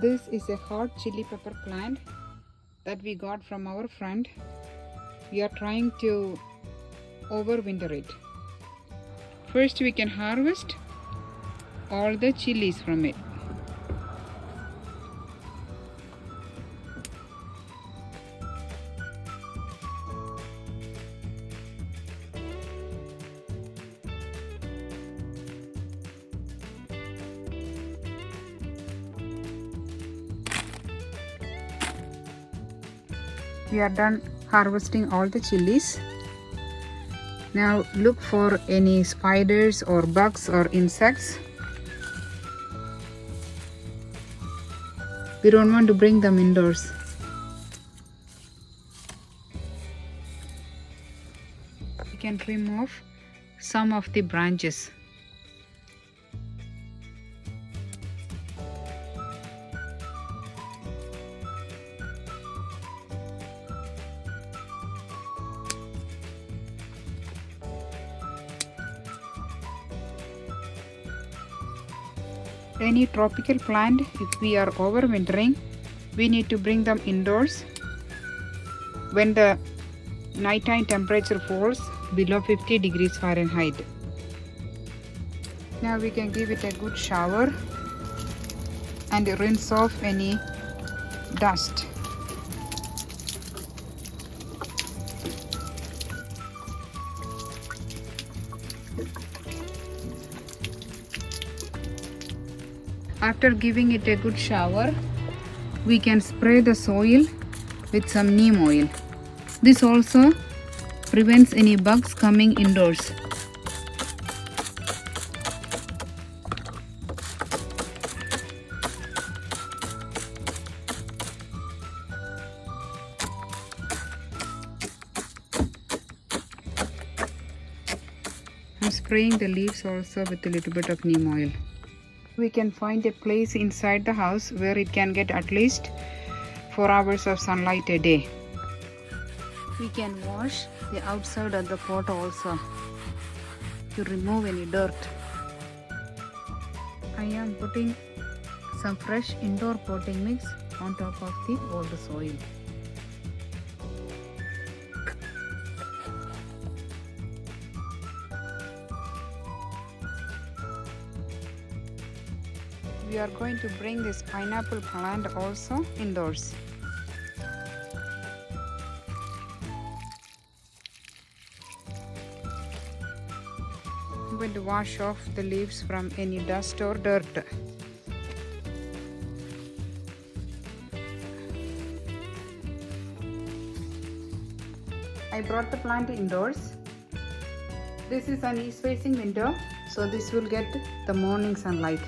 This is a hot chili pepper plant that we got from our friend. We are trying to overwinter it. First we can harvest all the chilies from it. We are done harvesting all the chilies. Now look for any spiders or bugs or insects. We don't want to bring them indoors. We can trim off some of the branches. Any tropical plant, if we are overwintering, we need to bring them indoors when the nighttime temperature falls below 50 degrees Fahrenheit. Now we can give it a good shower and rinse off any dust. After giving it a good shower, we can spray the soil with some neem oil. This also prevents any bugs coming indoors. I'm spraying the leaves also with a little bit of neem oil. We can find a place inside the house where it can get at least 4 hours of sunlight a day. We can wash the outside of the pot also to remove any dirt. I am putting some fresh indoor potting mix on top of the old soil. We are going to bring this pineapple plant also indoors. I'm going to wash off the leaves from any dust or dirt. I brought the plant indoors. This is an east-facing window, so this will get the morning sunlight.